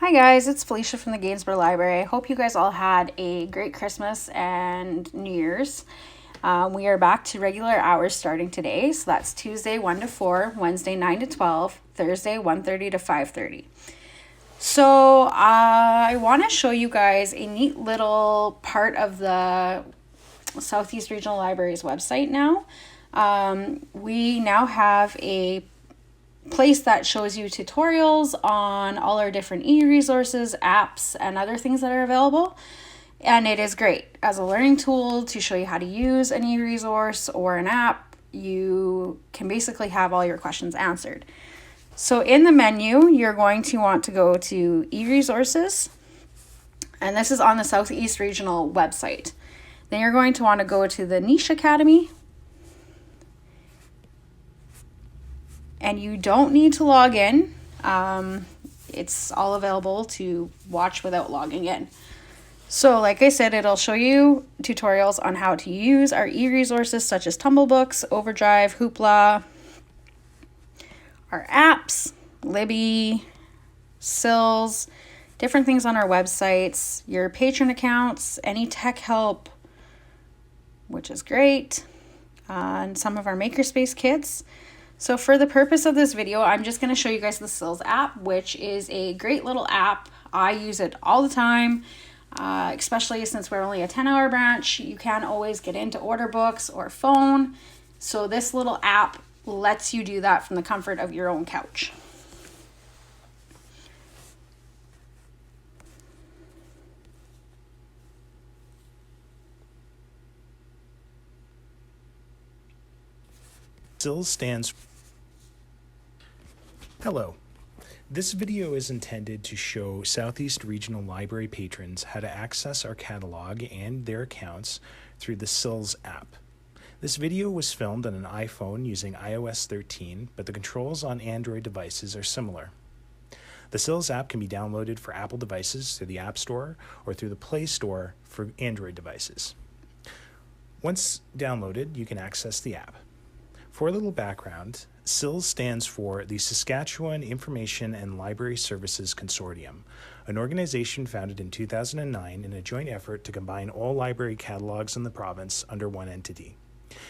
Hi guys, it's Felicia from the Gainsborough Library. I hope you guys all had a great Christmas and New Year's. We are back to regular hours starting today, so that's Tuesday 1 to 4, Wednesday 9 to 12, Thursday 1:30 to 5:30. So I want to show you guys a neat little part of the Southeast Regional Library's website now. We now have a place that shows you tutorials on all our different e-resources, apps, and other things that are available. And it is great as a learning tool to show you how to use an e-resource or an app. You can basically have all your questions answered. So in the menu, you're going to want to go to e-resources, and this is on the Southeast Regional website. Then you're going to want to go to the Niche Academy, and you don't need to log in. It's all available to watch without logging in. So like I said, it'll show you tutorials on how to use our e-resources such as Tumblebooks, Overdrive, Hoopla, our apps, Libby, Sills, different things on our websites, your patron accounts, any tech help, which is great, and some of our Makerspace kits. So for the purpose of this video, I'm just going to show you guys the Sills app, which is a great little app. I use it all the time, especially since we're only a 10-hour branch. You can always get into order books or phone. So this little app lets you do that from the comfort of your own couch. Sills stands. Hello. This video is intended to show Southeast Regional Library patrons how to access our catalog and their accounts through the Sills app. This video was filmed on an iPhone using iOS 13, but the controls on Android devices are similar. The Sills app can be downloaded for Apple devices through the App Store or through the Play Store for Android devices. Once downloaded, you can access the app. For a little background, Sills stands for the Saskatchewan Information and Library Services Consortium, an organization founded in 2009 in a joint effort to combine all library catalogs in the province under one entity.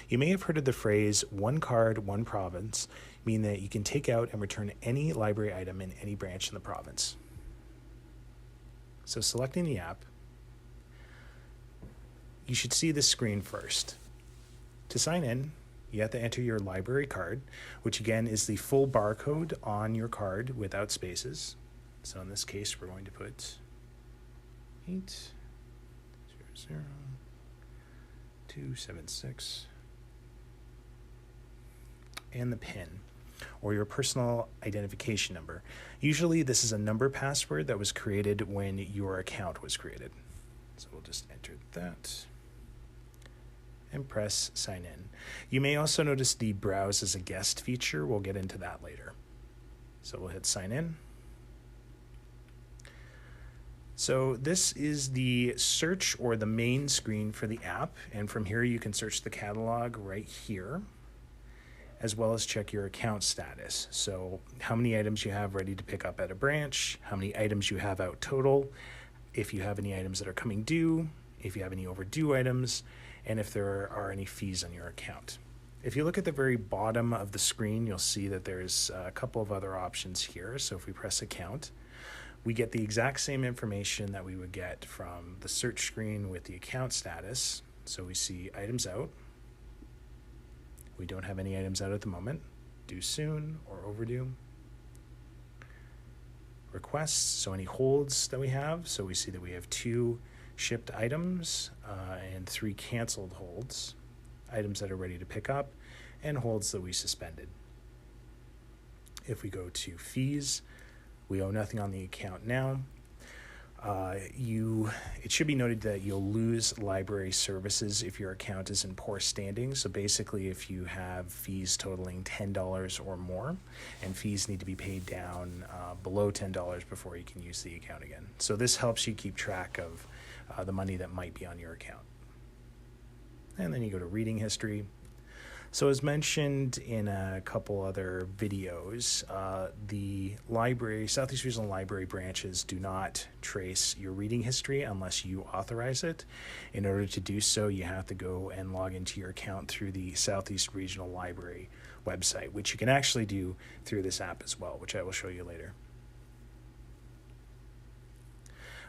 You may have heard of the phrase, one card, one province, meaning that you can take out and return any library item in any branch in the province. So selecting the app, you should see this screen first. To sign in, you have to enter your library card, which again is the full barcode on your card without spaces. So in this case, we're going to put 800-276 and the PIN, or your personal identification number. Usually this is a number password that was created when your account was created. So we'll just enter that and press sign in. You may also notice the browse as a guest feature. We'll get into that later. So we'll hit sign in. So this is the search or the main screen for the app, and from here you can search the catalog right here, as well as check your account status. So how many items you have ready to pick up at a branch, how many items you have out total, if you have any items that are coming due, if you have any overdue items, and if there are any fees on your account. If you look at the very bottom of the screen, you'll see that there's a couple of other options here. So if we press account, we get the exact same information that we would get from the search screen with the account status. So we see items out. We don't have any items out at the moment. Due soon or overdue. Requests, so any holds that we have. So we see that we have 2 shipped items and 3 canceled holds, items that are ready to pick up, and holds that we suspended. If we go to fees, we owe nothing on the account now. It should be noted that you'll lose library services if your account is in poor standing. So basically, if you have fees totaling $10 or more, and fees need to be paid down below $10 before you can use the account again. So this helps you keep track of the money that might be on your account. And then you go to reading history. So as mentioned in a couple other videos, the library, Southeast Regional Library branches do not trace your reading history unless you authorize it. In order to do so, you have to go and log into your account through the Southeast Regional Library website, which you can actually do through this app as well, which I will show you later.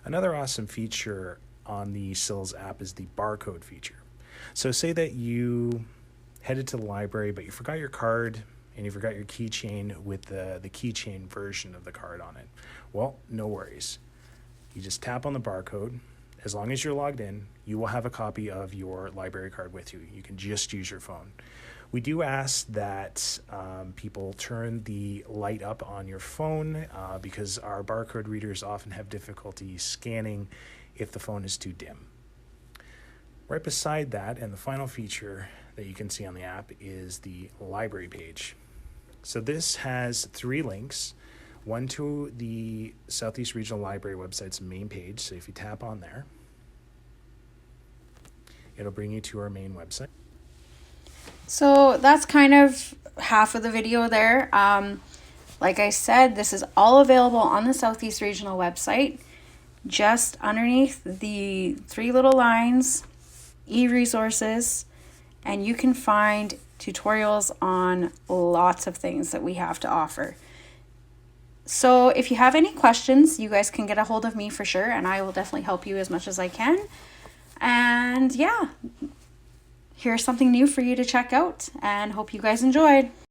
Another awesome feature on the SILS app is the barcode feature. So say that you headed to the library, but you forgot your card and you forgot your keychain with the keychain version of the card on it. Well, no worries. You just tap on the barcode. As long as you're logged in, you will have a copy of your library card with you. You can just use your phone. We do ask that people turn the light up on your phone because our barcode readers often have difficulty scanning if the phone is too dim. Right beside that, and the final feature that you can see on the app, is the library page. So this has 3 links, one to the Southeast Regional Library website's main page. So if you tap on there, it'll bring you to our main website. So that's kind of half of the video there. Like I said, this is all available on the Southeast Regional website. Just underneath the 3 little lines, e-resources, and you can find tutorials on lots of things that we have to offer. So if you have any questions, you guys can get a hold of me for sure, and I will definitely help you as much as I can. And yeah, here's something new for you to check out, and hope you guys enjoyed.